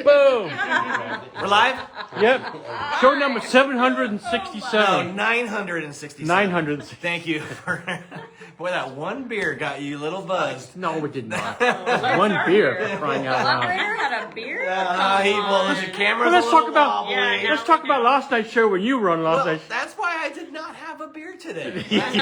Boom. We're live? Yep. Show number 767. 967. 960. Thank you. Boy, that one beer got you a little buzzed. No, it did not. One beer, for crying out loud. Operator had a beer? The camera's Well, let's a talk little about wobbly. let's talk about last night's show when you were on last Well, night's. that's why I did not have a beer today. We He had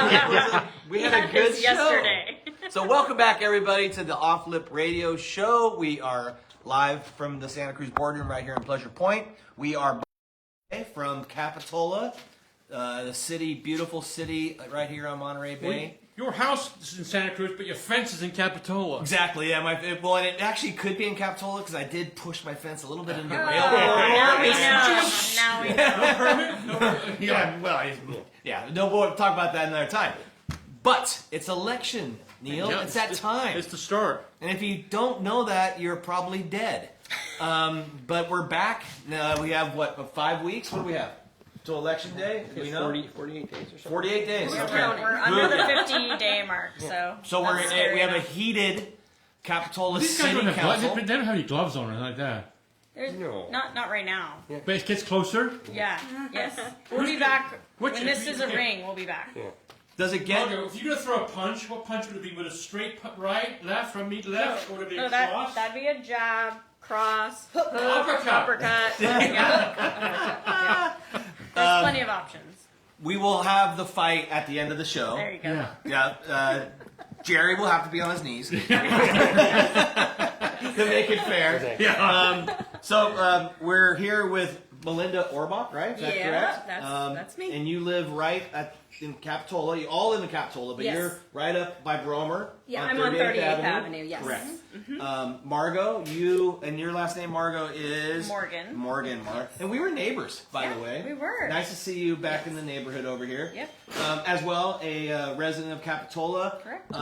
a had good his show. yesterday. So welcome back, everybody, to the Off Lip Radio Show. We are live from the Santa Cruz Boardroom right here in Pleasure Point. We are from Capitola, the city, beautiful city right here on Monterey Bay. Your house is in Santa Cruz, but your fence is in Capitola. Exactly, yeah. And it actually could be in Capitola because I did push my fence a little bit into the rail. Now we know. Now we know. No, we'll talk about that another time. But it's election, Neil. Yeah, it's that time. It's the start. And if you don't know that, you're probably dead. But we're back. We have, 5 weeks? What do we have? Till election day? Do we know? 48 days or something. 48 days. We're Okay. under the 50-day mark, so. So that's scary we have a enough. heated Capitola These guys City don't have gloves. Council. They don't have any gloves on or anything like that. There's No. not right now. But it gets closer. Yeah. Yes. We'll be back Which- when this is a ring. We'll be back. Yeah. Does it get... Margaux, if you're gonna throw a punch, what punch would it be? With a straight right, left, from me to left, or would it be No, a cross? that'd be a jab, cross, hook, Uppercut. uppercut. Yeah. There's plenty of options. We will have the fight at the end of the show. There you go. Yeah. Yeah, Jerry will have to be on his knees to make it fair. Yeah. So we're here with Melinda Orbach, right? Is that Yeah, correct? that's me. And you live right in Capitola. You all live in Capitola, but Yes. you're right up by Bromer. Yeah, I'm on 38th Avenue, yes. Correct. Mm-hmm. Margaux, you and your last name Margaux is Morgan. Morgan, and we were neighbors, by the way. we were. Nice to see you back in the neighborhood over here. Yep. As well, a resident of Capitola. Correct.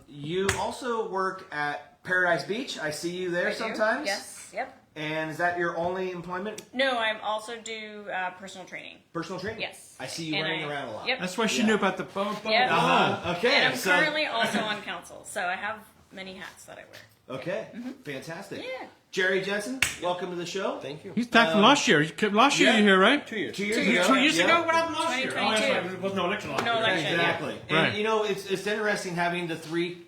You also work at Paradise Beach. I see you there I do. sometimes. Yes. Yep. And is that your only employment? No, I also do personal training. Personal training? Yes. I see you And running around a lot. Yep. That's why she Yeah. knew about the bone. Yep. Okay. And I'm so, currently also on council, so I have many hats that I wear. Okay. Fantastic. Yeah. Jerry Jensen, welcome to the show. Thank you. He's back from last year. Last year you were here, right? 2 years. 2 years 2 years ago. 2 years Yeah. ago? What happened last year? 2022. That's right. There was no election last No year. election. Exactly. Right. And you know, it's interesting having the three.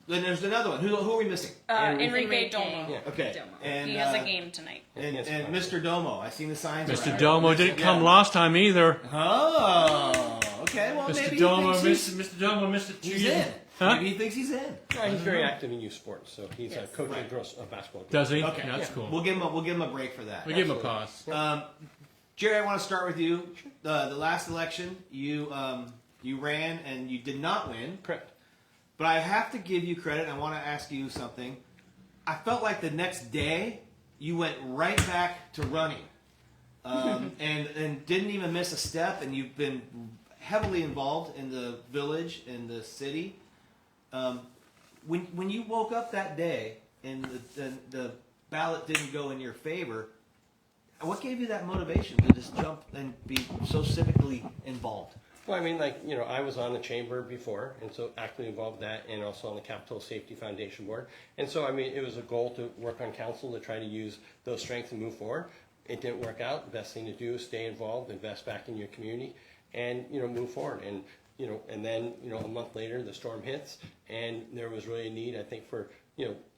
Then there's another one. Who are we missing? Enrique Domo. Yeah. Okay. Domo. And He has a game tonight. And, Yes, and fine. Mr. Domo, I seen the signs. Mr. around. Domo didn't come Yeah. last time either. Oh, okay. Well, maybe Mr. he Domo, thinks he's Mr. Domo missed it 2 he's years. in. Huh? Maybe he thinks he's in. No, he's very active in youth sports, so he's Yes. coaching girls basketball. Does he? Okay. Yeah, that's cool. We'll give him a break for that. We give him a pass. Jerry, I want to start with you. The last election, you ran and you did not win. Correct. But I have to give you credit. I want to ask you something. I felt like the next day you went right back to running, and didn't even miss a step. And you've been heavily involved in the village and the city. When you woke up that day and the ballot didn't go in your favor, what gave you that motivation to just jump and be so civically involved? Well, I mean, I was on the chamber before, and so actively involved in that, and also on the Capitola Safety Foundation board. And so, I mean, it was a goal to work on council to try to use those strengths and move forward. It didn't work out. The best thing to do is stay involved, invest back in your community, and, move forward. And, and then, a month later, the storm hits, and there was really a need, I think, for,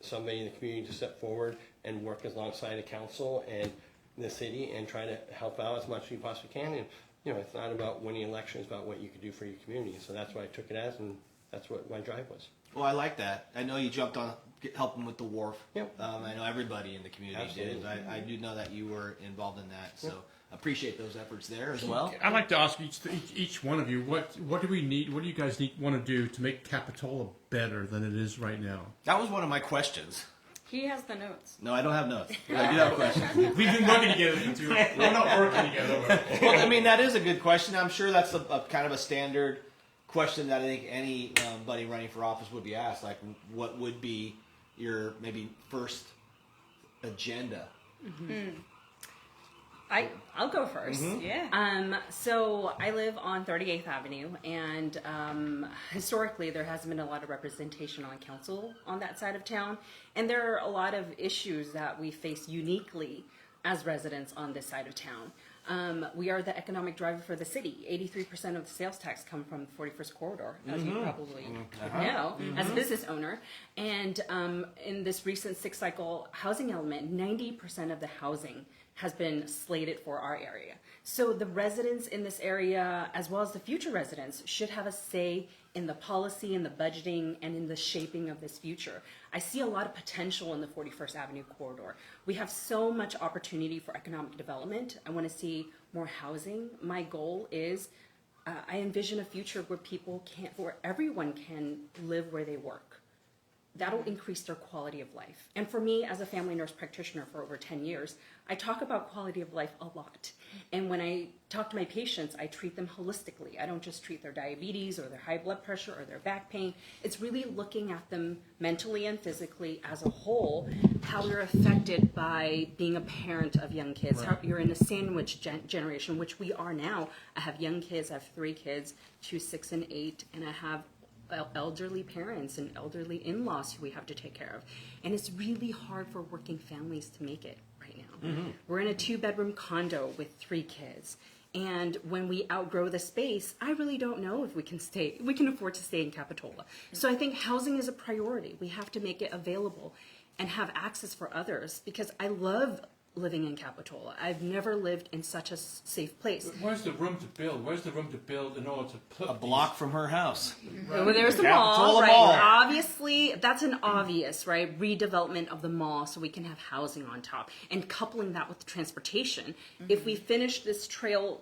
somebody in the community to step forward and work alongside the council and the city and try to help out as much as you possibly can. And, it's not about winning elections, it's about what you could do for your community. So that's what I took it as, and that's what my drive was. Well, I like that. I know you jumped on helping with the wharf. Yep. I know everybody in the community Absolutely. did. I do know that you were involved in that, so appreciate those efforts there as well. I'd like to ask each one of you, what do we need? What do you guys want to do to make Capitola better than it is right now? That was one of my questions. He has the notes. No, I don't have notes. I do have a question. We've been working together too. We're not working together. Well, I mean, that is a good question. I'm sure that's a kind of a standard question that I think anybody running for office would be asked. Like, what would be your maybe first agenda? I'll go first. Yeah. So I live on 38th Avenue, and historically there hasn't been a lot of representation on council on that side of town, and there are a lot of issues that we face uniquely as residents on this side of town. We are the economic driver for the city. 83% of the sales tax come from the 41st corridor, as you probably know, as a business owner. And in this recent six-cycle housing element, 90% of the housing has been slated for our area. So the residents in this area, as well as the future residents, should have a say in the policy, in the budgeting, and in the shaping of this future. I see a lot of potential in the 41st Avenue corridor. We have so much opportunity for economic development. I want to see more housing. My goal is, I envision a future where everyone can live where they work. That'll increase their quality of life. And for me, as a family nurse practitioner for over 10 years, I talk about quality of life a lot. And when I talk to my patients, I treat them holistically. I don't just treat their diabetes or their high blood pressure or their back pain. It's really looking at them mentally and physically as a whole, how you're affected by being a parent of young kids, how you're in a sandwich generation, which we are now. I have young kids, I have 3 kids, 2, 6, and 8, and I have elderly parents and elderly in-laws who we have to take care of. And it's really hard for working families to make it right now. We're in a 2-bedroom condo with 3 kids. And when we outgrow the space, I really don't know if we can afford to stay in Capitola. So I think housing is a priority. We have to make it available and have access for others, because I love living in Capitola. I've never lived in such a safe place. Where's the room to build? Where's the room to build in order to put A block from her house. Well, there's the Capitola mall, right? Mall. Obviously, that's an obvious, right? Redevelopment of the mall so we can have housing on top. And coupling that with transportation. If we finish this rail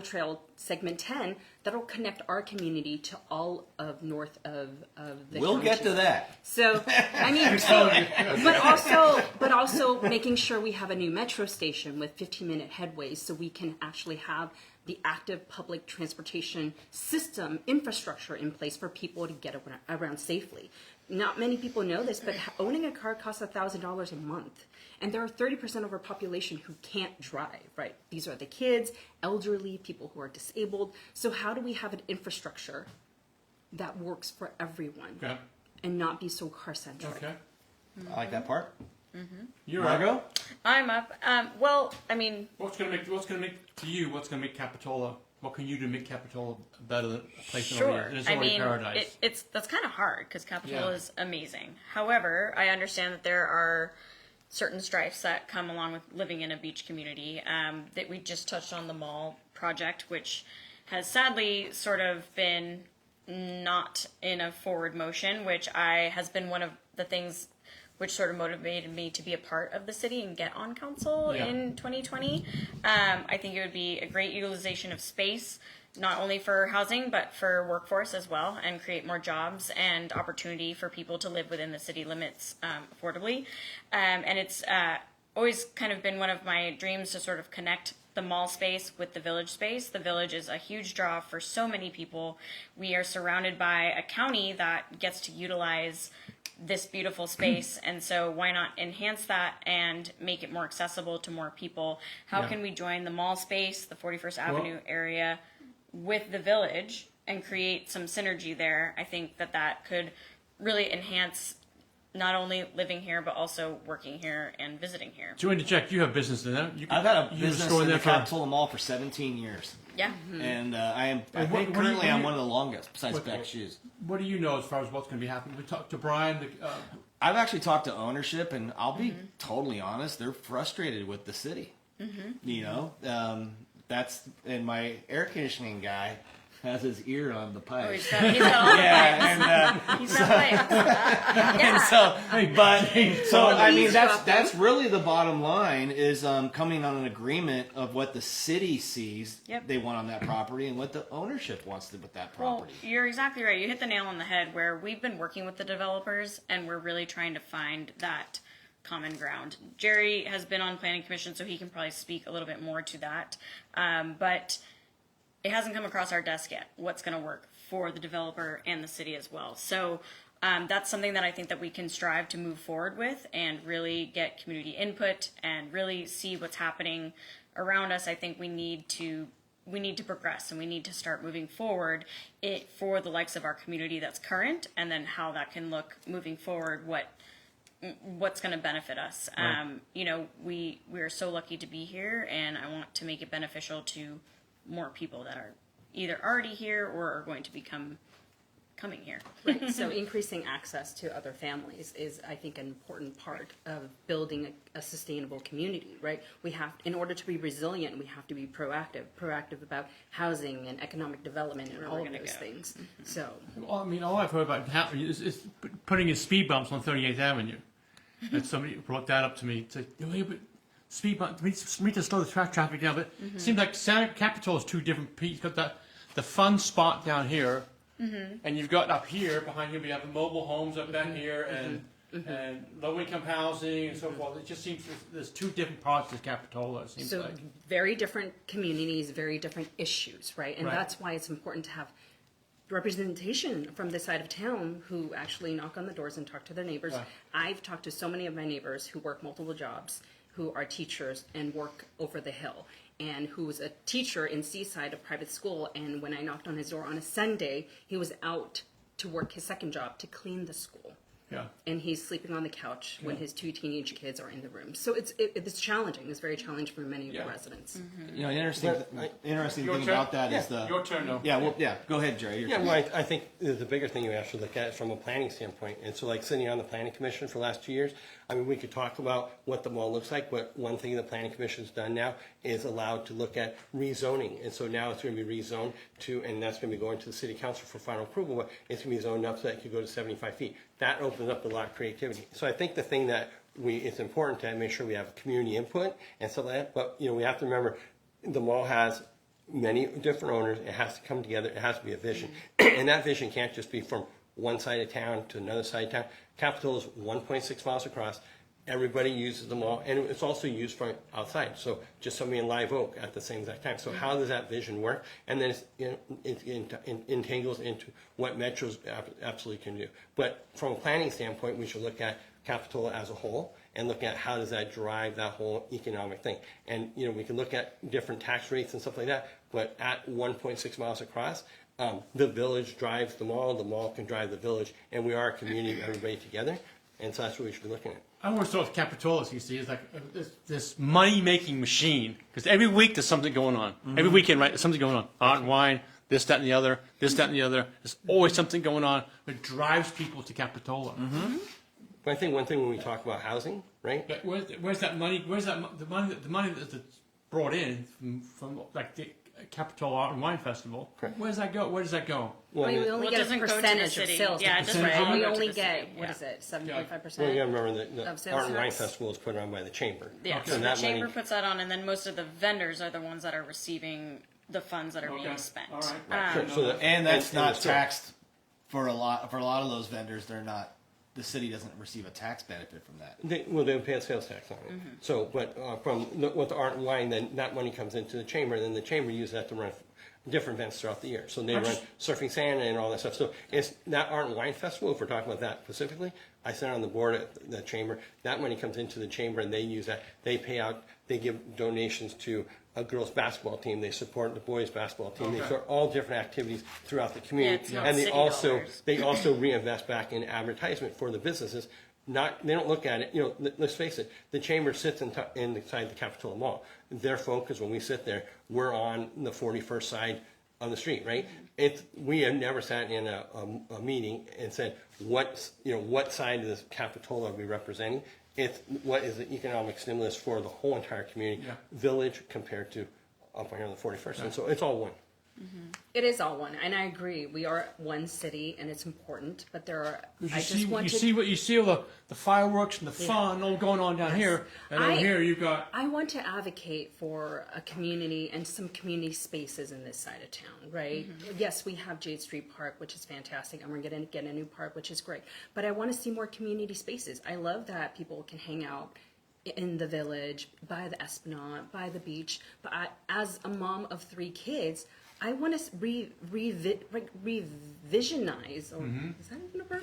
trail segment 10, that'll connect our community to all of north of the We'll get to that. So, I mean, but also making sure we have a new metro station with 15-minute headways so we can actually have the active public transportation system infrastructure in place for people to get around safely. Not many people know this, but owning a car costs $1,000 a month. And there are 30% of our population who can't drive, right? These are the kids, elderly, people who are disabled. So how do we have an infrastructure that works for everyone and not be so car-centric? Okay. I like that part. You're Margaux? I'm up. Well, I mean, What's gonna make Capitola? What can you do to make Capitola better than a place sure. over here? It's I already mean, paradise. that's kind of hard because Capitola Yeah. is amazing. However, I understand that there are certain strifes that come along with living in a beach community. That we just touched on the mall project, which has sadly sort of been not in a forward motion, which has been one of the things which sort of motivated me to be a part of the city and get on council in 2020. I think it would be a great utilization of space, not only for housing, but for workforce as well, and create more jobs and opportunity for people to live within the city limits affordably. And it's always kind of been one of my dreams to sort of connect the mall space with the village space. The village is a huge draw for so many people. We are surrounded by a county that gets to utilize this beautiful space, and so why not enhance that and make it more accessible to more people? How can we join the mall space, the 41st Avenue area, with the village and create some synergy there? I think that could really enhance not only living here but also working here and visiting here. To interject, you have business in there. I've had a business in the Capitola Mall for 17 years. Yeah. And I think currently I'm one of the longest, besides Beck Shoes. What do you know as far as what's going to be happening? We talked to Brian. I've actually talked to ownership, and I'll be totally honest, they're frustrated with the city. You know, and my air conditioning guy has his ear on the pipe. Oh, he's got all the He's got pipes. I mean, that's really the bottom line is coming on an agreement of what the city sees they want on that property and what the ownership wants with that property. Well, you're exactly right. You hit the nail on the head where we've been working with the developers and we're really trying to find that common ground. Jerry has been on planning commission, so he can probably speak a little bit more to that. But it hasn't come across our desk yet, what's going to work for the developer and the city as well. So that's something that I think that we can strive to move forward with and really get community input and really see what's happening around us, I think we need to progress, and we need to start moving forward it for the likes of our community that's current, and then how that can look moving forward, what's going to benefit us. Right. We are so lucky to be here, and I want to make it beneficial to more people that are either already here or are going to become coming here. Right. So increasing access to other families is, I think, an important part of building a sustainable community, right? In order to be resilient, we have to be proactive about housing and economic development and all of those things. Mm-hmm. So, Well, I mean, all I've heard about is putting in speed bumps on 38th Avenue. And somebody brought that up to me. Said, but speed bumps, we need to slow the traffic down. But it seems like Capitola is two different pieces. You've got the fun spot down here, and you've got up here, behind here, we have the mobile homes up down here, and low-income housing and so forth. It just seems there's two different parts of Capitola, it seems like. very different communities, very different issues, right? And Right. that's why it's important to have representation from this side of town who actually knock on the doors and talk to their neighbors. Right. I've talked to so many of my neighbors who work multiple jobs, who are teachers and work over the hill, and who was a teacher in Seaside, a private school. And when I knocked on his door on a Sunday, he was out to work his second job to clean the school. Yeah. And he's sleeping on the couch when his two teenage kids are in the room. So it's challenging. It's very challenging for many of the residents. Interesting Your thing turn? about that is Your turn, though. Go ahead, Jerry. Your Yeah, turn. well, I think the bigger thing you have to look at from a planning standpoint, and so like sitting on the planning commission for the last 2 years, I mean, we could talk about what the mall looks like, but one thing the planning commission's done now is allowed to look at rezoning, and so now it's going to be rezoned to, and that's going to be going to the city council for final approval, but it's going to be zoned up so that it could go to 75 feet. That opens up a lot of creativity. So I think the thing that it's important to make sure we have community input and stuff like that, but we have to remember the mall has many different owners. It has to come together. It has to be a vision. And that vision can't just be from one side of town to another side of town. Capitola is 1.6 miles across. Everybody uses the mall, and it's also used for outside. So just somebody in Live Oak at the same exact time. So how does that vision work? And then it entangles into what metros absolutely can do. But from a planning standpoint, we should look at Capitola as a whole and look at how does that drive that whole economic thing. And we can look at different tax rates and stuff like that. But at 1.6 miles across, the village drives the mall can drive the village, and we are a community, everybody together. And so that's what we should be looking at. I always thought Capitola, you see, is like this money-making machine. Because every week there's something going on. Every weekend, right, there's something going on. Art and wine, this, that, and the other, this, that, and the other. There's always something going on that drives people to Capitola. But I think one thing when we talk about housing, right? But where's that money? Where's the money that's brought in from like the Capitola Art and Wine Festival? Correct. Where does that go? Where does that go? Well, we only it get a doesn't go to the percentage of city. sales. Yeah, it doesn't Right. all We go to only the get, city. what Yeah. is it, 75%? Well, you gotta remember that the Of sales Art and Wine tax. Festival is put on by the chamber. Yeah, Okay. so And the that chamber money, puts that on, and then most of the vendors are the ones that are receiving the funds that are Okay. being spent. All right. Sure, so that- And that's not the store. taxed for a lot of those vendors. They're not. The city doesn't receive a tax benefit from that. They would pay a sales tax on it. So, but with the Art and Wine, then that money comes into the chamber, and then the chamber uses that to run different events throughout the year. So they run Surfing Santa and all that stuff. So it's that Art and Wine Festival, if we're talking about that specifically, I sit on the board at the chamber. That money comes into the chamber, and they use that. They pay out, they give donations to a girls' basketball team. They support the boys' basketball team. They support all different activities throughout the community. it's not And city dollars. they also reinvest back in advertisement for the businesses. They don't look at it, let's face it, the chamber sits inside the Capitola Mall. Their focus, when we sit there, we're on the 41st side on the street, right? We have never sat in a meeting and said, what side of this Capitola are we representing? It's what is the economic stimulus for the whole entire community, village compared to up here on the 41st. And so it's all one. It is all one, and I agree. We are one city, and it's important. But there are. You I see, just want you to. see what you see all the fireworks and the fun all going on down here, and over here you've got. I want to advocate for a community and some community spaces in this side of town, right? Yes, we have Jade Street Park, which is fantastic, and we're going to get a new park, which is great. But I want to see more community spaces. I love that people can hang out in the village, by the Esplanade, by the beach. But as a mom of 3 kids, I want to revisionize, or is that even a verb?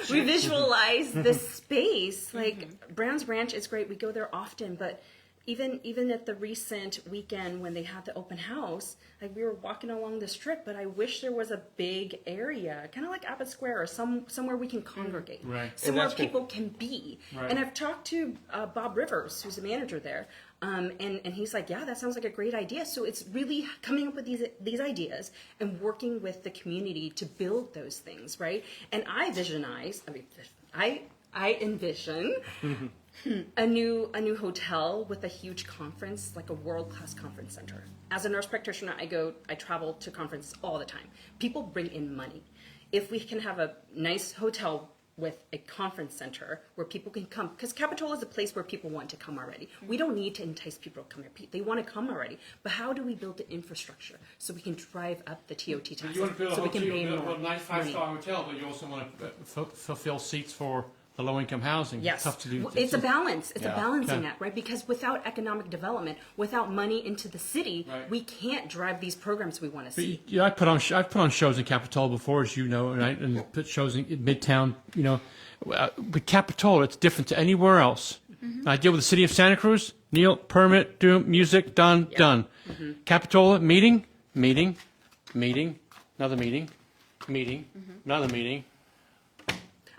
Revisualize this space. Like Brown's Ranch is great. We go there often, but even at the recent weekend when they had the open house, like we were walking along the strip, but I wish there was a big area, kind of like Abbott Square or somewhere we can congregate, Right. somewhere And that's people can be. Right. And I've talked to Bob Rivers, who's the manager there, and he's like, yeah, that sounds like a great idea. So it's really coming up with these ideas and working with the community to build those things, right? And I envision a new hotel with a huge conference, like a world-class conference center. As a nurse practitioner, I travel to conferences all the time. People bring in money. If we can have a nice hotel with a conference center where people can come, because Capitola is a place where people want to come already. We don't need to entice people to come here. They want to come already. But how do we build the infrastructure so we can drive up the TOT taxes, You want to build so we can pay more a nice money? 5-star hotel, but you also want to fulfill seats for the low-income housing. Yes, Tough to do. it's a balance. It's a balancing Okay. act, right? Because without economic development, without money into the city, Right. we can't drive these programs we want to see. Yeah, I've put on shows in Capitola before, as you know, right? And put shows in Midtown. You know, but Capitola, it's different to anywhere else. I deal with the city of Santa Cruz. Neil, permit, do music, done. Capitola, meeting, another meeting, another meeting.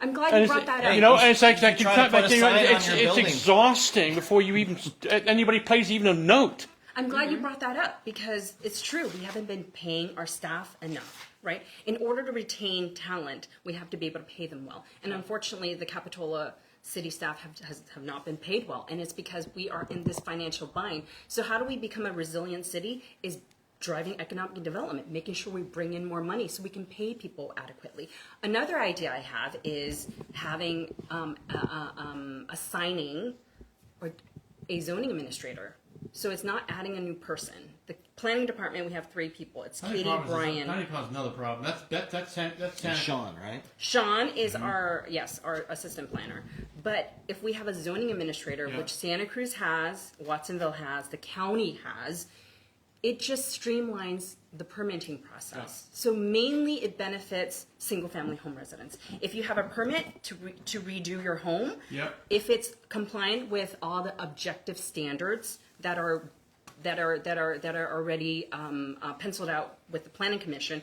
I'm glad And you brought that up. you know, and it's like try to put a sign on it's your building. exhausting before you even anybody plays even a note. I'm glad you brought that up because it's true. We haven't been paying our staff enough, right? In order to retain talent, we have to be able to pay them well. And unfortunately, the Capitola city staff have not been paid well. And it's because we are in this financial bind. So how do we become a resilient city is driving economic development, making sure we bring in more money so we can pay people adequately. Another idea I have is having assigning or a zoning administrator. So it's not adding a new person. The planning department, we have 3 people. It's Katie, Brian. Planning department's another problem. That's And Sean, right? Sean is our assistant planner. But if we have a zoning administrator, Yeah. which Santa Cruz has, Watsonville has, the county has, it just streamlines the permitting process. So mainly it benefits single-family home residents. If you have a permit to redo your home, Yep. if it's compliant with all the objective standards that are already penciled out with the planning commission,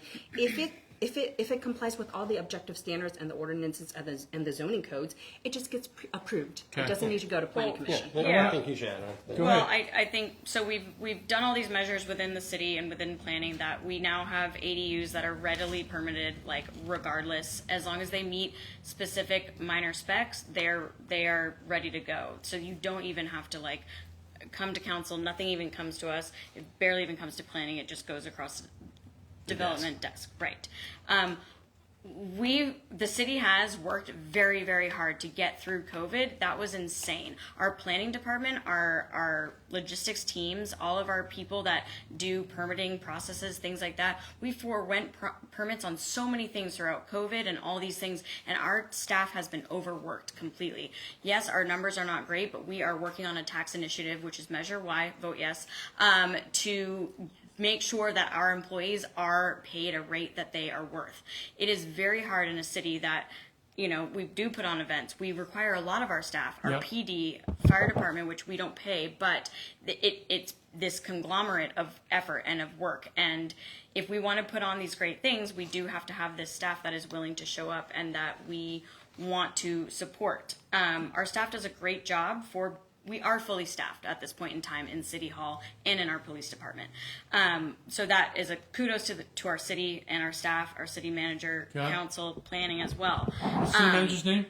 if it complies with all the objective standards and the ordinances and the zoning codes, it just gets approved. Okay. It doesn't need to go to planning commission. Yeah. I think you should add on. Go Well, ahead. I think so. We've done all these measures within the city and within planning that we now have ADUs that are readily permitted, like regardless, as long as they meet specific minor specs, they are ready to go. So you don't even have to like come to council. Nothing even comes to us. It barely even comes to planning. It just goes across development desk. Right. The city has worked very, very hard to get through COVID. That was insane. Our planning department, our logistics teams, all of our people that do permitting processes, things like that, we forewent permits on so many things throughout COVID and all these things, and our staff has been overworked completely. Yes, our numbers are not great, but we are working on a tax initiative, which is Measure Y, vote yes, to make sure that our employees are paid a rate that they are worth. It is very hard in a city that, you know, we do put on events. We require a lot of our staff, our Yep. PD, fire department, which we don't pay, but it's this conglomerate of effort and of work. And if we want to put on these great things, we do have to have this staff that is willing to show up and that we want to support. Our staff does a great job we are fully staffed at this point in time in City Hall and in our police department. So that is a kudos to our city and our staff, our city manager, Yeah. council, planning as well. What's the manager's name?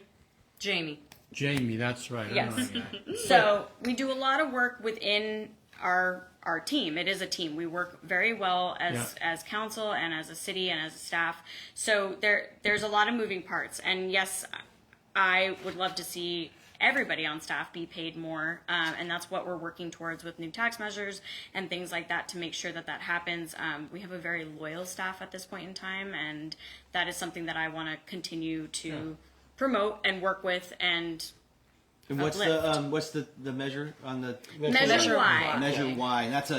Jamie. Jamie, that's right. I Yes. know that guy. So we do a lot of work within our team. It is a team. We work very well as council and as a city and as a staff. So there's a lot of moving parts. And yes, I would love to see everybody on staff be paid more, and that's what we're working towards with new tax measures and things like that to make sure that happens. We have a very loyal staff at this point in time, and that is something that I want to continue to promote and work with. And what's uplift. what's the measure on the Measure Y. Measure Y? And that's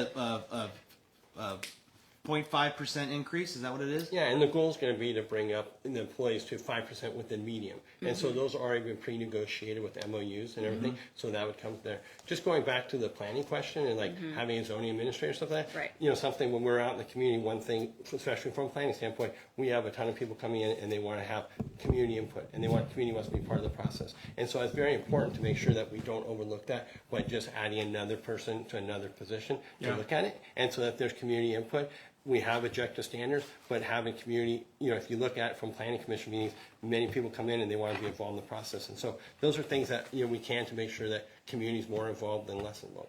0.5% increase. Is that what it is? Yeah, and the goal is going to be to bring up the employees to 5% within medium. And so those are already been pre-negotiated with MOUs and everything, so that would come there. Just going back to the planning question and like having a zoning administrator and stuff like that, Right. you know, something when we're out in the community, one thing, especially from a planning standpoint, we have a ton of people coming in and they want to have community input and community wants to be part of the process. And so it's very important to make sure that we don't overlook that by just adding another person to another position to look at it. And so that there's community input. We have objective standards, but having community, you know, if you look at it from planning commission meetings, many people come in and they want to be involved in the process. And so those are things that, you know, we can to make sure that community is more involved than less involved.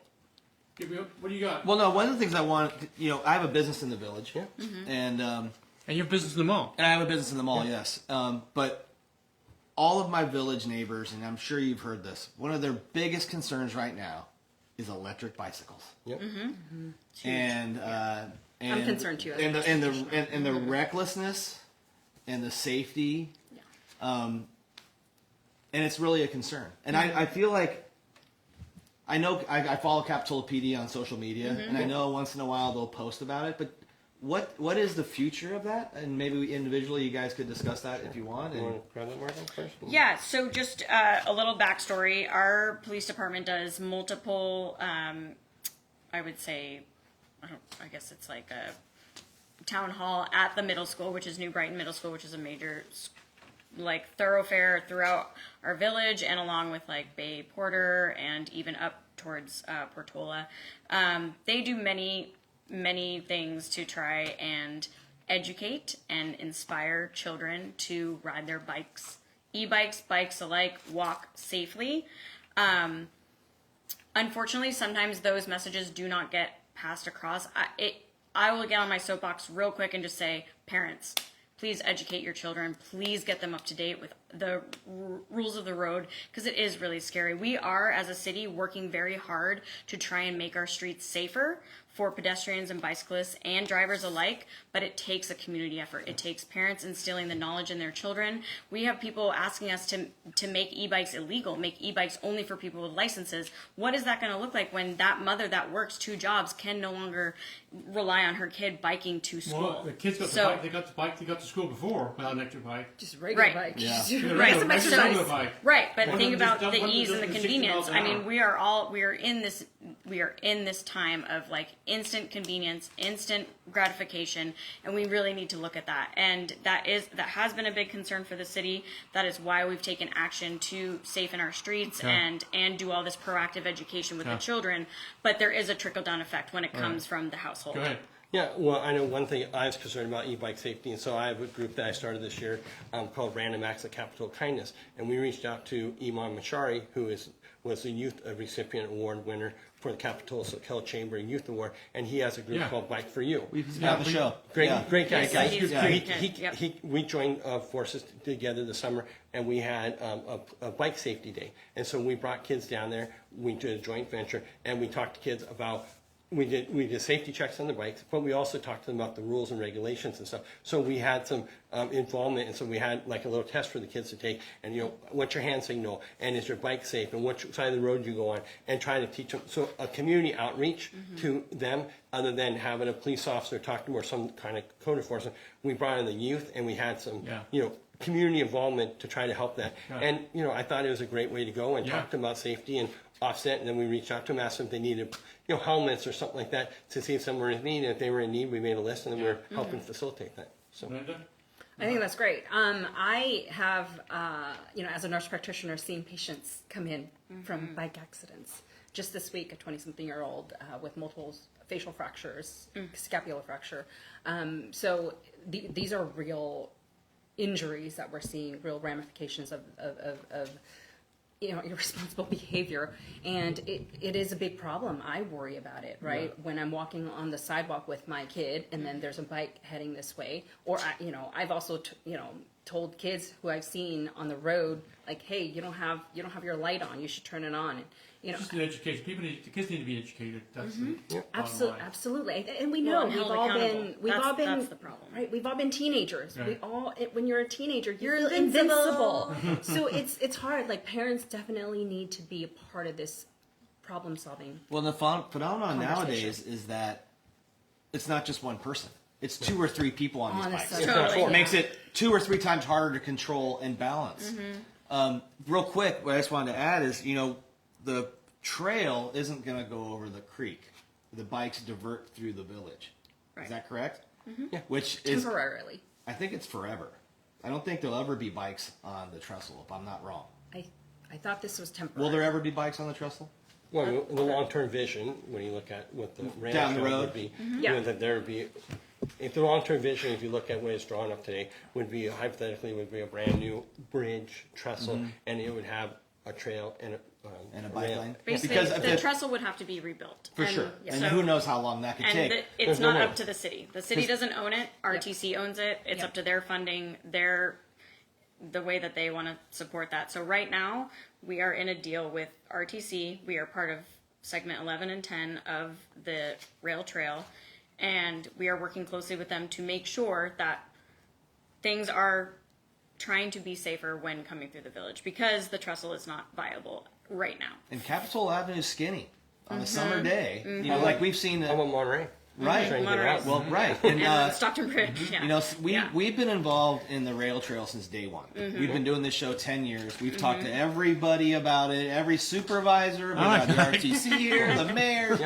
What do you got? Well, no. One of the things I want, you know, I have a business in the village, Yeah. and And you have business in the mall. I have a business in the mall, yes. But all of my village neighbors, and I'm sure you've heard this, one of their biggest concerns right now is electric bicycles. Yep. And I'm concerned too. And the recklessness and the safety, and it's really a concern. And I feel like I know I follow Capitola PD on social media, and I know once in a while they'll post about it. But what is the future of that? And maybe individually you guys could discuss that if you want. You And want to grab that, Morgan, first? Yeah, so just a little backstory. Our police department does multiple, I would say, I guess it's like a town hall at the middle school, which is New Brighton Middle School, which is a major like thoroughfare throughout our village and along with like Bay Porter and even up towards Portola. They do many things to try and educate and inspire children to ride their bikes, e-bikes, bikes alike, walk safely. Unfortunately, sometimes those messages do not get passed across. I will get on my soapbox real quick and just say, parents, please educate your children. Please get them up to date with the rules of the road, because it is really scary. We are, as a city, working very hard to try and make our streets safer for pedestrians and bicyclists and drivers alike, but it takes a community effort. It takes parents instilling the knowledge in their children. We have people asking us to make e-bikes illegal, make e-bikes only for people with licenses. What is that going to look like when that mother that works 2 jobs can no longer rely on her kid biking to school? Well, the kids got the bike. They got to school before without an electric bike. Just regular Right. bike. Yeah. Right. Some So- exercise. Bike. Right, but One think of them about just the dump- ease one and of the them 60 miles convenience. an I mean, hour. we are in this time of like instant convenience, instant gratification, and we really need to look at that. And that has been a big concern for the city. That is why we've taken action to safen our streets and do all this proactive education with the children. But there is a trickle down effect when it comes from the household. Go ahead. Yeah, well, I know one thing I was concerned about e-bike safety, and so I have a group that I started this year called Random Acts of Capitola Kindness, and we reached out to Iman Mashari, who was the Youth Recipient Award winner for the Capitola Soquel Chamber Youth Award, and he has a group called Bike for You. we've got the show. Great guy. Yes, he's great. We joined forces together this summer, and we had a bike safety day. And so we brought kids down there. We did a joint venture, and we talked to kids about. We did safety checks on the bikes, but we also talked to them about the rules and regulations and stuff. So we had some involvement, and so we had like a little test for the kids to take. And what's your hand signal? And is your bike safe? And what side of the road you go on? And trying to teach them. So a community outreach to them, other than having a police officer talk to them or some kind of code enforcement. We brought in the youth, and we had some community involvement to try to help that. Yeah. And I thought it was a great way to go and talk to them about safety and offset. And then we reached out to them, asked them if they needed helmets or something like that to see if some were in need. And if they were in need, we made a list, and then we were helping facilitate that. So. Melinda? I think that's great. I have, as a nurse practitioner, seen patients come in from bike accidents. Just this week, a 20-something-year-old with multiple facial fractures, scapular fracture. So these are real injuries that we're seeing, real ramifications of irresponsible behavior, and it is a big problem. I worry about it, right? Yeah. When I'm walking on the sidewalk with my kid, and then there's a bike heading this way, or I've also told kids who I've seen on the road, like, hey, you don't have your light on, you should turn it on. And, Just an education. The kids need to be educated. That's the bottom line. Absolutely, and we know and held accountable. That's the problem. Right, we've all been teenagers. Right. When you're a teenager, you're invincible. invincible. So it's hard. Like, parents definitely need to be a part of this problem solving. Well, the phenomenon Conversation. nowadays is that it's not just one person. It's 2 or 3 people on these On the bikes. side. Totally. It makes it 2 or 3 times harder to control and balance. Real quick, what I just wanted to add is, the trail isn't going to go over the creek. The bikes divert through the village. Right. Is that correct? Yeah. Which is, Temporarily. I think it's forever. I don't think there'll ever be bikes on the trestle, if I'm not wrong. I thought this was temporary. Will there ever be bikes on the trestle? Well, the long-term vision, when you look at what the rail Down the trail road. would be, Yeah. that there would be, if the long-term vision, if you look at what it's drawn up today, would be hypothetically would be a brand new bridge trestle, and it would have a trail and And a bike rail. lane? Basically, Because the trestle would have to be rebuilt. for And sure. yeah, And so- who knows how long that could And take. it's There's no not way. up to the city. The city doesn't own it. RTC owns it. It's up to their funding, the way that they want to support that. So right now, we are in a deal with RTC. We are part of segment 11 and 10 of the rail trail, and we are working closely with them to make sure that things are trying to be safer when coming through the village, because the trestle is not viable right now. And Capitola Avenue is skinny on a summer day. Like we've seen How about Monterey? right. Trying to get Monterey's- out. Well, right. And, And Stockton Bridge, yeah. we've been involved in the rail trail since day one. We've been doing this show 10 years. We've talked to everybody about it, every supervisor, we've got the RTC here, the mayor,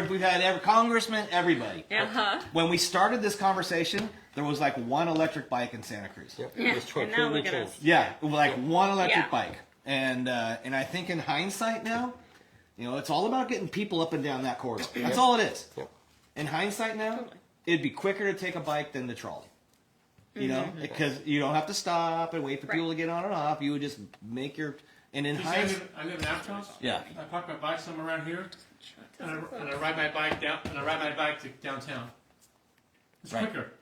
we've had every congressman, everybody. Yeah. When we started this conversation, there was like one electric bike in Santa Cruz. Yep. Yeah, It's and now totally look at changed. us. Yeah, like one electric Yeah. bike. And I think in hindsight now, it's all about getting people up and down that corridor. That's all it is. Yep. In hindsight now, Totally. it'd be quicker to take a bike than the trolley. Because you don't have to stop and wait for Right. people to get on and off. You would just make your. And in hindsight, I live in Altos. Yeah. I park my bike somewhere around here, and I ride my bike down, and I ride my bike to downtown. It's Right. quicker,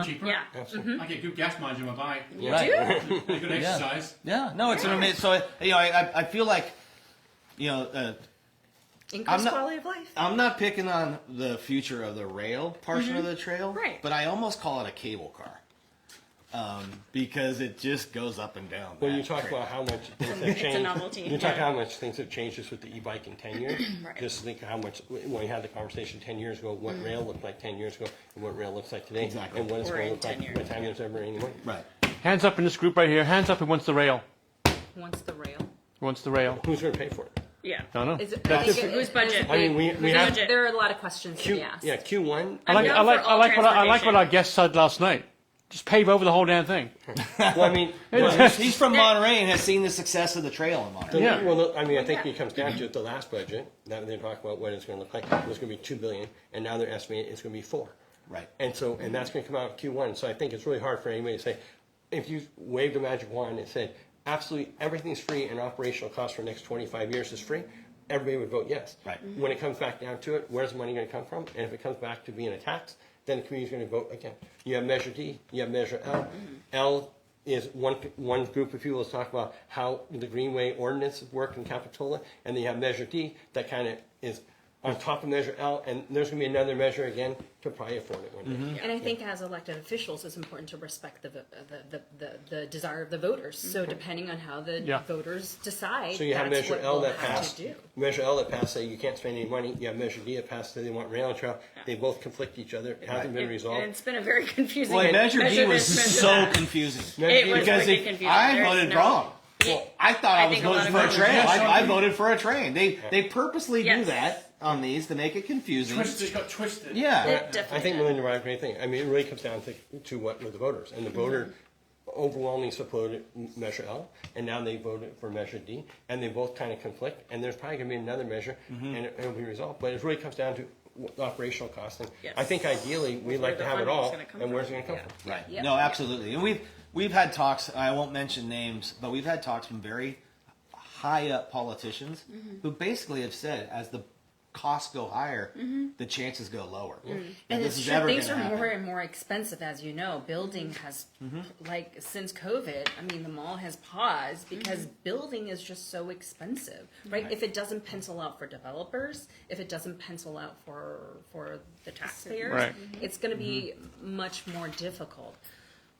cheaper. Yeah. Absolutely. I get good gas mileage on my bike. You Right. do? And good exercise. yeah, no, it's an amazing. So I feel like, Increased not- quality of life. I'm not picking on the future of the rail portion of the trail, Right. but I almost call it a cable car. Because it just goes up and down. When that you talk trail. about how much things have It's a changed, novelty, you talk yeah. how much things have changed just with the e-bike in 10 years. Right. Just think how much, when we had the conversation 10 years ago, what rail looked like 10 years ago, and what rail looks like today, Exactly. and what it's Or going to in look like 10 years. by the time it's ever anyway. Right. Hands up in this group right here. Hands up who wants the rail. Once the rail. Who wants the rail? Who's going to pay for it? Yeah. Don't know. Is it, That's I think just- Whose budget? I mean, we Whose have- budget? there are a lot of questions to be Q, asked. yeah, Q1. I like, I'm I down like, for I all like what I like what transportation. our guest said last night. Just pave over the whole damn thing. Well, I mean, He's from Monterey and has seen the success of the trail in Monterey. Yeah. Well, I mean, I think it comes down to the last budget that they talk about what it's going to look like. It was going to be $2 billion, and now they're estimating it's going to be $4 billion. Right. And that's going to come out of Q1. So I think it's really hard for anybody to say, if you waved a magic wand and said absolutely everything's free and operational cost for the next 25 years is free, everybody would vote yes. Right. When it comes back down to it, where's the money going to come from? And if it comes back to being a tax, then the community's going to vote again. You have Measure D, you have Measure L. L is one group of people that talk about how the Greenway ordinance work in Capitola, and then you have Measure D that kind of is on top of Measure L, and there's going to be another measure again to probably afford it one day. And I think as elected officials, it's important to respect the desire of the voters. So depending on how the Yeah. voters decide, So you have that's Measure what L we'll that have passed. to do. Measure L that passed say you can't spend any money. You have Measure D that passed say they want rail and trail. They both conflict each other. It hasn't been And resolved. it's been a very confusing. Well, Measure D was this, measure so that. confusing. It was because wicked confusing. I There's voted no- wrong. Well, I thought I was think a lot voting of for a voters train. did. I voted for a train. They purposely do Yes. that on these to make it confusing. Twisted, got twisted. Yeah. It definitely I think did. Melinda Orbach, great thing. I mean, it really comes down to what with the voters, and the voter overwhelmingly supported Measure L, and now they voted for Measure D, and they both kind of conflict. And there's probably going to be another measure, and it'll be resolved. But it really comes down to operational costing. Yes. I think ideally we'd Where like to the have it funding's all, gonna come and where's it from. going to come from? Right. Yep. No, absolutely. And we've had talks. I won't mention names, but we've had talks from very high up politicians who basically have said, as the costs go higher, the chances go lower. That And this it's is true, ever things gonna are happen. more and more expensive, as you know. Building has, like, since COVID, I mean, the mall has paused because building is just so expensive, right? If it doesn't pencil out for developers, if it doesn't pencil out for the taxpayers, Right. it's going to be much more difficult.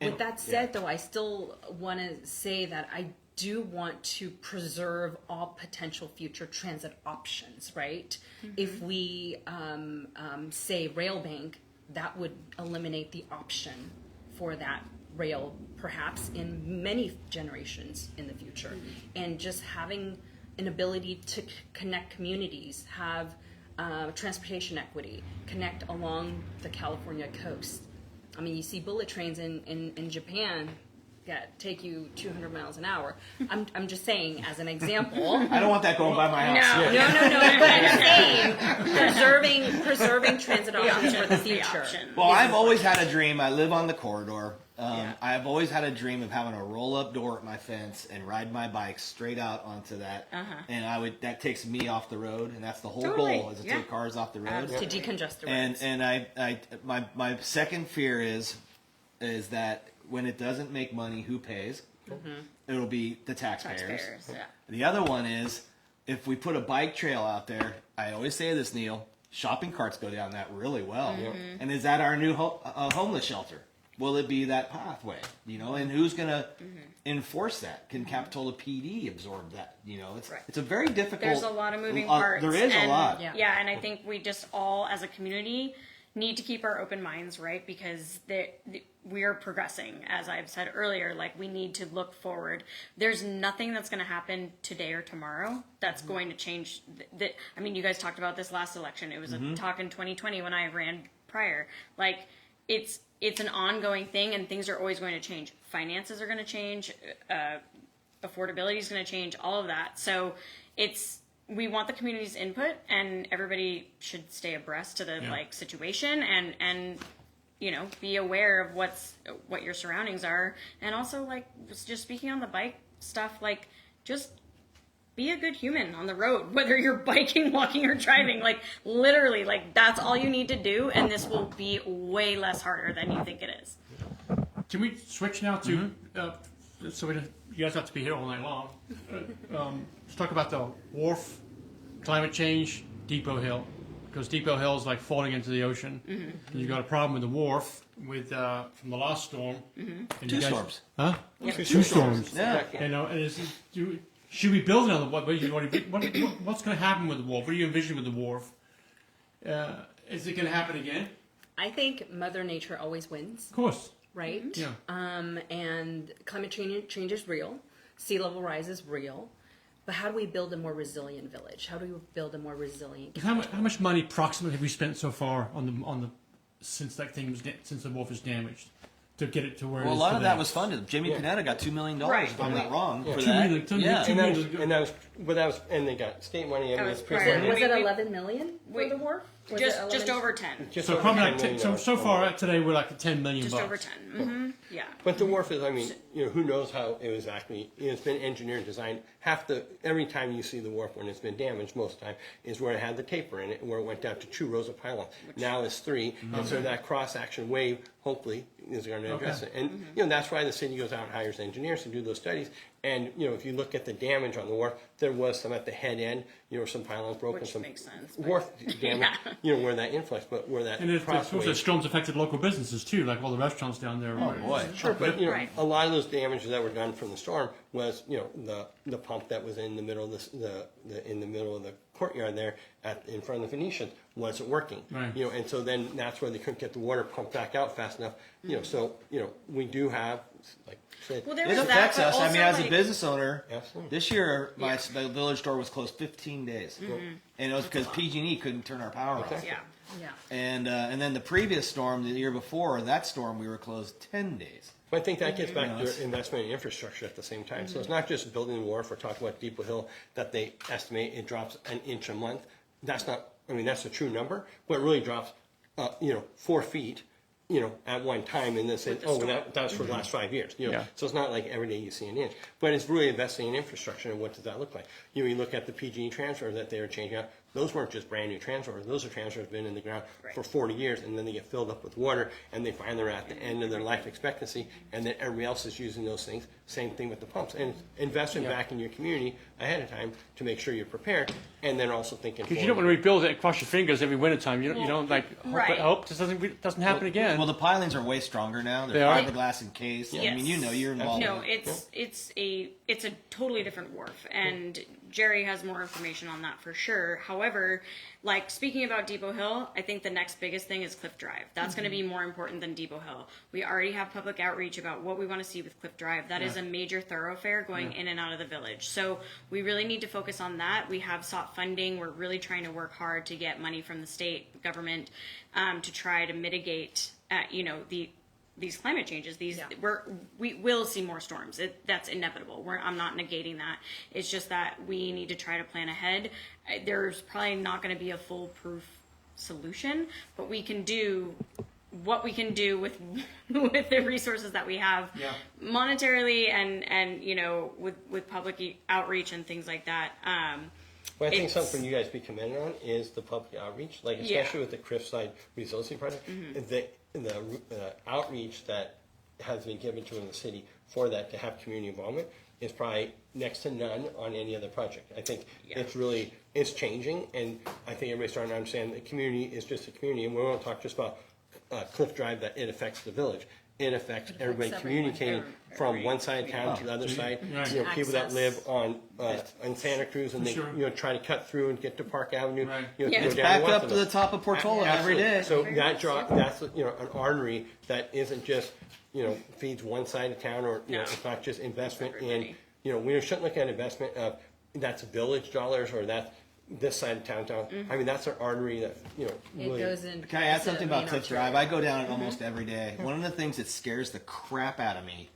With that said, though, I still want to say that I do want to preserve all potential future transit options, right? If we say rail bank, that would eliminate the option for that rail perhaps in many generations in the future. And just having an ability to connect communities, have transportation equity, connect along the California coast. I mean, you see bullet trains in Japan that take you 200 miles an hour. I'm just saying as an example. I don't want that going by my house. No. No. But I'm saying preserving transit options for the future. Well, I've always had a dream. I live on the corridor. I've always had a dream of having a roll-up door at my fence and ride my bike straight out onto that. And that takes me off the road, and that's the whole goal, is to take cars off the road. To decongest the roads. And my second fear is that when it doesn't make money, who pays? It'll be the taxpayers. The other one is, if we put a bike trail out there, I always say this, Neil, shopping carts go down that really well. And is that our new homeless shelter? Will it be that pathway? And who's going to enforce that? Can Capitola PD absorb that? It's a very difficult. There's a lot of moving parts. There is a lot. Yeah, and I think we just all, as a community, need to keep our open minds, right? Because we're progressing, as I've said earlier. Like, we need to look forward. There's nothing that's going to happen today or tomorrow that's going to change. I mean, you guys talked about this last election. It was a talk in 2020 when I ran prior. Like, it's an ongoing thing, and things are always going to change. Finances are going to change. Affordability is going to change. All of that. So we want the community's input, and everybody should stay abreast to the situation and be aware of what your surroundings are. And also, like, just speaking on the bike stuff, like, just be a good human on the road, whether you're biking, walking, or driving. Like, literally, like, that's all you need to do, and this will be way less harder than you think it is. Can we switch now to, so you guys have to be here all night long. Let's talk about the wharf, climate change, Depot Hill. Because Depot Hill is like falling into the ocean. And you've got a problem with the wharf from the last storm. And Two storms. Huh? Yep. Two storms. Yeah. And should we build another one? What's going to happen with the wharf? What do you envision with the wharf? Is it going to happen again? I think Mother Nature always wins, Of course. right? Yeah. And climate change is real. Sea level rise is real. But how do we build a more resilient village? How do we build a more resilient How much money approximately have we spent so far since the wharf is damaged to get it to where it is Well, a lot of today? that was funded. Jimmy Panetta got $2 million, if I'm not wrong, for $2 that. million, $2 Yeah. million. And they got state money. And That it was pretty prior. money. Was it 11 million for the wharf? Was it Just 11? over 10. Just So over probably 10 like million so far today we're like at $10 million. Just over 10. Yeah. But the wharf is, I mean, who knows how it was actually, it's been engineered, designed. Every time you see the wharf when it's been damaged, most of the time, is where it had the taper in it, where it went down to 2 rows of pylons. Now it's 3, and so that cross-action wave, hopefully, is going to address it. And, that's why the city goes out and hires engineers to do those studies. And, if you look at the damage on the wharf, there was some at the head end, some pylons broken, Which some makes sense, but- wharf damage, where that influx, but where that And it's cross also wave. storms affected local businesses too, like all the restaurants down there. Oh, boy. Sure, but Right. a lot of those damages that were done from the storm was the pump that was in the middle of in the middle of the courtyard there in front of the Venetians wasn't working. Right. And so then that's where they couldn't get the water pumped back out fast enough. So we do have, like I said, Well, there It was affects that, us. but I also, mean, as a like, business owner, Absolutely. this year my village store was closed 15 days, and it was because PG&E couldn't turn our power off. Yeah. Yeah. And then the previous storm, the year before that storm, we were closed 10 days. But I think that gets back it's- to investment in infrastructure at the same time. So it's not just building the wharf. We're talking about Depot Hill that they estimate it drops an inch a month. That's not, I mean, that's a true number, but it really drops, 4 feet, at one time, and then say, that's for the last 5 years. Yeah. So it's not like every day you see an inch, but it's really investing in infrastructure. And what does that look like? You look at the PG&E transfer that they were changing out. those weren't just brand new transformers. Those are transformers that have been in the ground Right. for 40 years, and then they get filled up with water, and they find they're at the end of their life expectancy, and then everybody else is using those things. Same thing with the pumps. And investment back in your community ahead of time to make sure you're prepared, and then also thinking Because you don't want to rebuild it and cross your fingers every winter time. You Well, don't like right. hope this doesn't happen again. Well, the pilings are way stronger now. They're They are. fiberglass encased. I Yes. mean, you know, you're involved. No, in it. it's a totally different wharf, and Jerry has more information on that for sure. However, like speaking about Depot Hill, I think the next biggest thing is Cliff Drive. That's going to be more important than Depot Hill. We already have public outreach about what we want to see with Cliff Drive. That is a major thoroughfare going in and out of the village. So we really need to focus on that. We have sought funding. We're really trying to work hard to get money from the state government to try to mitigate, these climate changes. We will see more storms. That's inevitable. I'm not negating that. It's just that we need to try to plan ahead. There's probably not going to be a foolproof solution, but we can do what we can do with with the resources that we have, monetarily and with public outreach and things like that. Well, I think It's- something you guys be commended on is the public outreach, like especially with the Cliffside Resiliency Project, the outreach that has been given to in the city for that to have community involvement is probably next to none on any other project. I think it's changing, and I think everybody's starting to understand that community is just a community, and we won't talk just about Cliff Drive, that it affects the village. It affects everybody everyone, communicating from one side of town to the other side. People that live on Santa Cruz and they Sure. try to cut through and get to Park Avenue. Right. Go It's down back up Waterville. to the top of Portola every day. So that's an artery that isn't just feeds one side of town, or it's not just investment in we shouldn't look at investment of that's village dollars or that's this side of town. I mean, that's an artry that It really goes in. Can I add it's a something about main Cliff artery. Drive? I go down it almost every day. One of the things that scares the crap out of me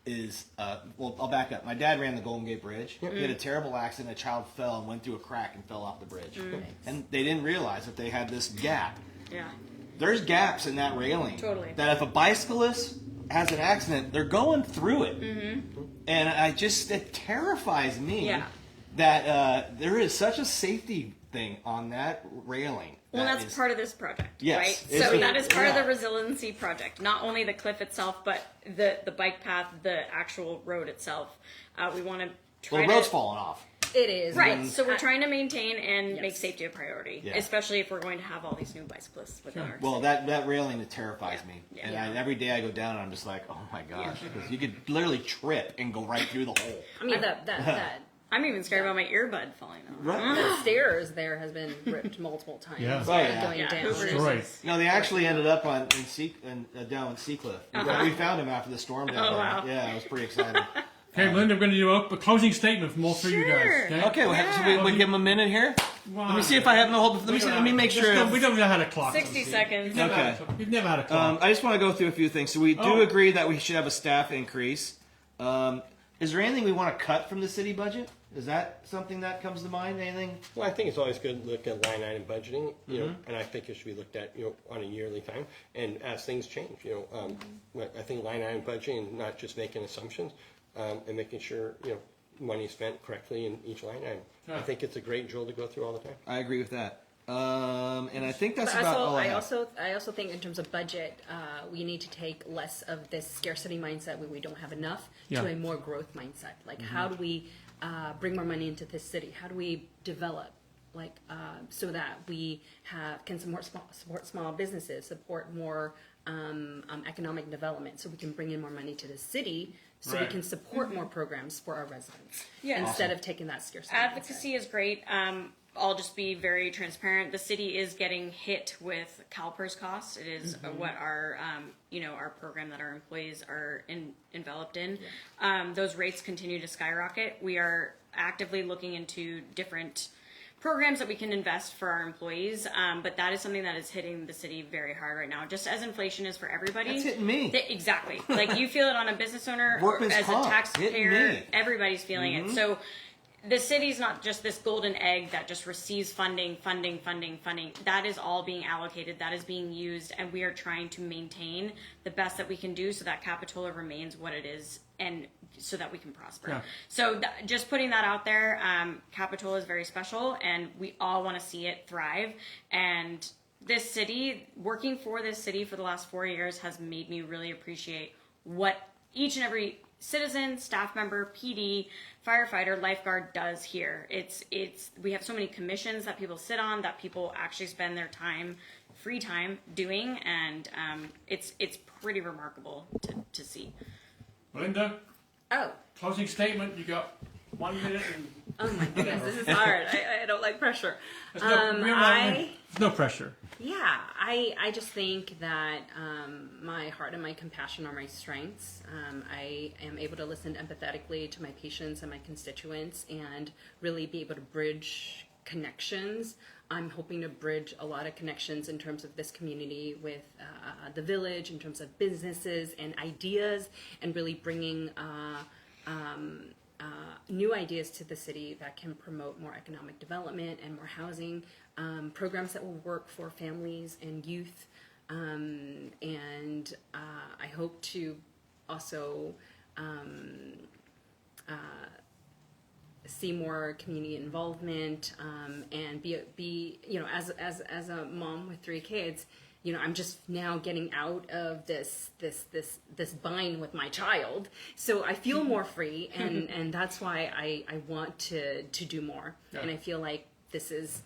is, I'll back up. My dad ran the Golden Gate Bridge. He had a terrible accident. A child fell and went through a crack and fell off the bridge. And they didn't realize that they had this gap. Yeah. There's gaps in that railing. Totally. That if a bicyclist has an accident, they're going through it. And it terrifies me Yeah. that there is such a safety thing on that railing. Well, that that's is- part of this project, Yes. right? It's So a- that is part of yeah. the resiliency project. Not only the cliff itself, but the bike path, the actual road itself. We want to try Well, the road's to falling off. It is. right. So we're trying to maintain and Yes. make safety a priority, Yeah. especially if we're going to have all these new bicyclists within our Well, city. that railing, it terrifies me. Yeah. And every day I go down and I'm just like, oh my gosh. Because you could literally trip and go right through the hole. I mean, that I'm even scared about my earbud falling off. Right. the stairs there has been ripped multiple times. Yeah. Oh, yeah. Going Yeah, down. Hoover's Right. is- No, they actually ended up down in Seacliff. We found him after the storm down Oh, there. wow. Yeah, it was pretty exciting. Okay, Melinda, we're going to do a closing statement from all three of you Sure. guys. Okay, well, we give him a minute here. Let me see if I have no hold. Let me make sure. We don't know how to clock. 60 seconds. Okay. We've never had a clock. I just want to go through a few things. So we do Oh. agree that we should have a staff increase. Is there anything we want to cut from the city budget? Is that something that comes to mind? Anything? Well, I think it's always good to look at line item budgeting, and I think it should be looked at, on a yearly time, and as things change, I think line item budgeting, not just making assumptions, and making sure, money is spent correctly in each line item. I think it's a great drill to go through all the time. I agree with that. And I think that's But about all I have. I also think in terms of budget, we need to take less of this scarcity mindset where we don't have enough Yeah. to a more growth mindset. Like, how do we bring more money into this city? How do we develop, so that we can support small businesses, support more economic development, so we can bring in more money to the city, so we Right. can support more programs for our residents Yeah. instead of taking that scarcity mindset. Advocacy is great. I'll just be very transparent. The city is getting hit with CalPERS costs. It is what our, our program that our employees are enveloped in. Those rates continue to skyrocket. We are actively looking into different programs that we can invest for our employees, but that is something that is hitting the city very hard right now, just as inflation is for everybody. That's hitting me. Exactly. Like, you feel it on a business owner or Workman's as a comp, hitting taxpayer. me. Everybody's feeling it. So the city's not just this golden egg that just receives funding. That is all being allocated. That is being used, and we are trying to maintain the best that we can do so that Capitola remains what it is and so that we can prosper. Yeah. So just putting that out there, Capitola is very special, and we all want to see it thrive. And this city, working for this city for the last 4 years, has made me really appreciate what each and every citizen, staff member, PD, firefighter, lifeguard does here. We have so many commissions that people sit on, that people actually spend their time, free time doing, and it's pretty remarkable to see. Melinda, Oh. closing statement. You got 1 minute. And Oh my goodness, this is hard. I don't like pressure. there's no pressure. Yeah, I just think that my heart and my compassion are my strengths. I am able to listen empathetically to my patients and my constituents and really be able to bridge connections. I'm hoping to bridge a lot of connections in terms of this community with the village, in terms of businesses and ideas, and really bringing new ideas to the city that can promote more economic development and more housing, programs that will work for families and youth. And I hope to also see more community involvement, and be as a mom with 3 kids, I'm just now getting out of this bind with my child, so I feel more free, and that's why I want to do more. Yeah. And I feel like this is,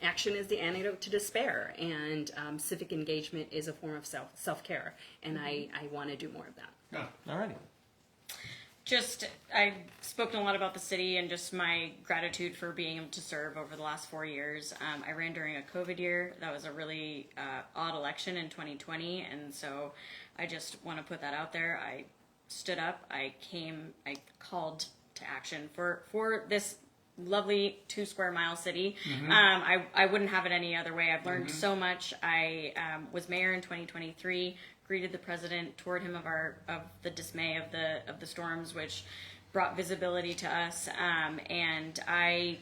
action is the antidote to despair, and civic engagement is a form of self-care, and I want to do more of that. Yeah. Alrighty. I've spoken a lot about the city and just my gratitude for being able to serve over the last 4 years. I ran during a COVID year. That was a really odd election in 2020, and so I just want to put that out there. I stood up. I called to action for this lovely 2 square mile city. Mm-hmm. I wouldn't have it any other way. I've learned so much. I was mayor in 2023. Greeted the president, toured him of the dismay of the storms, which brought visibility to us, and I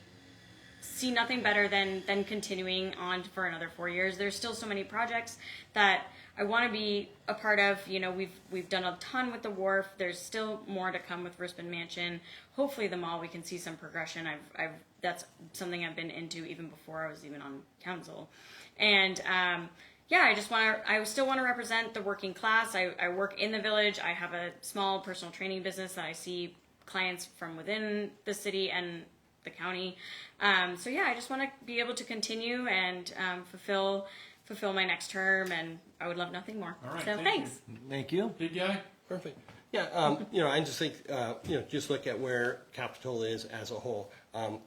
see nothing better than continuing on for another 4 years. There's still so many projects that I want to be a part of. We've done a ton with the wharf. There's still more to come with Rispin Mansion. Hopefully the mall, we can see some progression. That's something I've been into even before I was even on council, and I still want to represent the working class. I work in the village. I have a small personal training business that I see clients from within the city and the county. I just want to be able to continue and fulfill my next term, and I would love nothing more. All right, So thank thanks. Thank you. Big guy. Perfect. Yeah, I just think, just look at where Capitola is as a whole.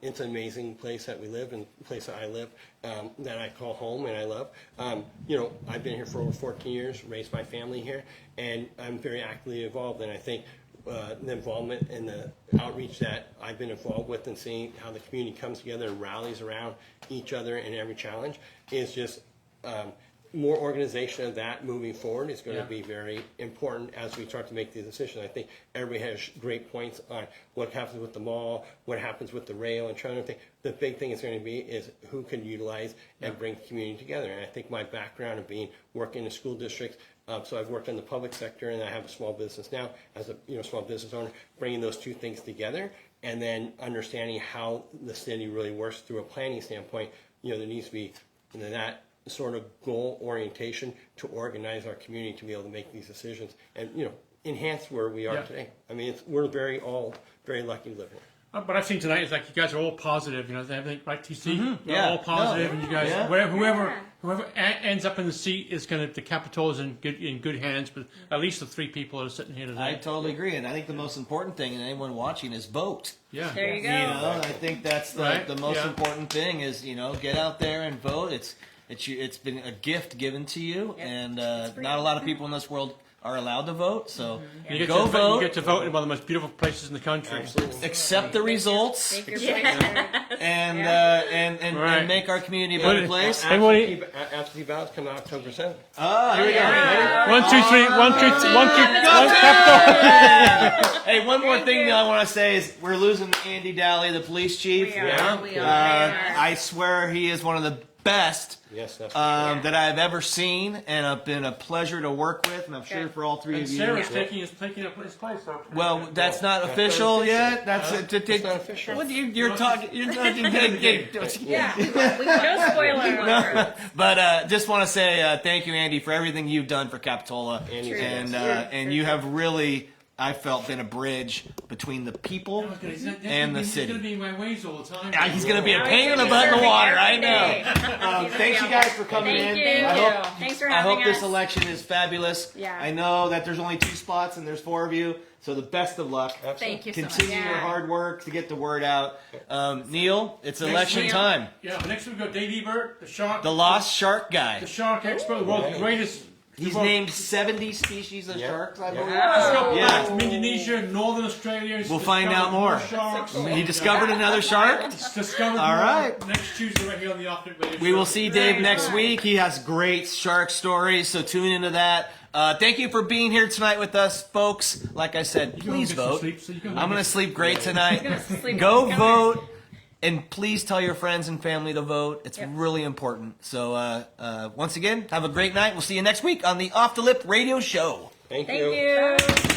It's an amazing place that we live, and the place that I live, that I call home and I love. I've been here for over 14 years, raised my family here, and I'm very actively involved. And I think the involvement and the outreach that I've been involved with, and seeing how the community comes together and rallies around each other in every challenge, is just more organization of that moving forward is going to be very important as we start to make these decisions. I think everybody has great points on what happens with the mall, what happens with the rail, and trying to think. The big thing is going to be is who can utilize and bring the community together. And I think my background of working in school districts, so I've worked in the public sector, and I have a small business now as a small business owner, bringing those two things together, and then understanding how the city really works through a planning standpoint. There needs to be that sort of goal orientation to organize our community to be able to make these decisions and enhance where we are today. I mean, we're all very lucky to live here. What I've seen tonight is like you guys are all positive. Everything, right, TC? Mm-hmm. You're all positive, and you guys, Yeah. whoever ends up in the seat is going to. The Capitola's in good hands. But at least the 3 people that are sitting here today. I totally agree, and I think the most important thing, and anyone watching, is vote. Yeah. There you go. I think that's the most Yeah. important thing is get out there and vote. It's been a gift given to you, and not a lot of people in this world are allowed to vote. So You go vote. You get to vote in one of the most beautiful places in the country. Absolutely. Accept the results, Make your choice. and make our community a better place. Absentee ballots come out October 7th. Here we go. Yeah. 1, 2, 3. 1, 2, 1, 2, 1. Capitola. Hey, one more thing that I want to say is we're losing Andy Daly, the police chief. We are. We are. I swear he is one of the Yes, best that's for sure. that I've ever seen, and have been a pleasure to work with, and I'm sure Good. for all three And of you. Sarah's taking up his place. So. Well, that's not official yet. That's not official. What you're talking? You're talking. Yeah. No spoiler alert. But just want to say thank you, Andy, for everything you've done for Capitola, Andy's and you have really, I felt, been a bridge between the people and the He's city. going to be in my ways all the time. Yeah, he's gonna be a Now pain he's in the gonna butt in be the water. I serving know. every day. Thanks you guys for coming Thank in. you. I Thanks for I having hope this us. election is fabulous. Yeah. I know that there's only 2 spots and there's 4 of you, so the best of luck. Thank you so much. Continue your hard work to get the word out. Neil, it's Next election week- time. Yeah, but next week we got Dave Ebert, the shark. The lost shark guy. The shark expert, the world's greatest. He's the world- named 70 species of sharks, I believe. Yeah. From Indonesia, Northern Australia. He's We'll find discovered out more. Sharks. He discovered another shark. He's discovered All more. right. Next Tuesday right here on the Off-It Radio We Show. will see Dave next week. He has great shark stories, so tune into that. Thank you for being here tonight with us, folks. Like I said, You go please get some vote. sleep, so you go I'm home going to and sleep great tonight. sleep. Go Come vote. And please tell your friends and family to vote. It's Yep. really important. So, once again, have a great night. We'll see you next week on the Off the Lip Radio Show. Thank Thank you. you.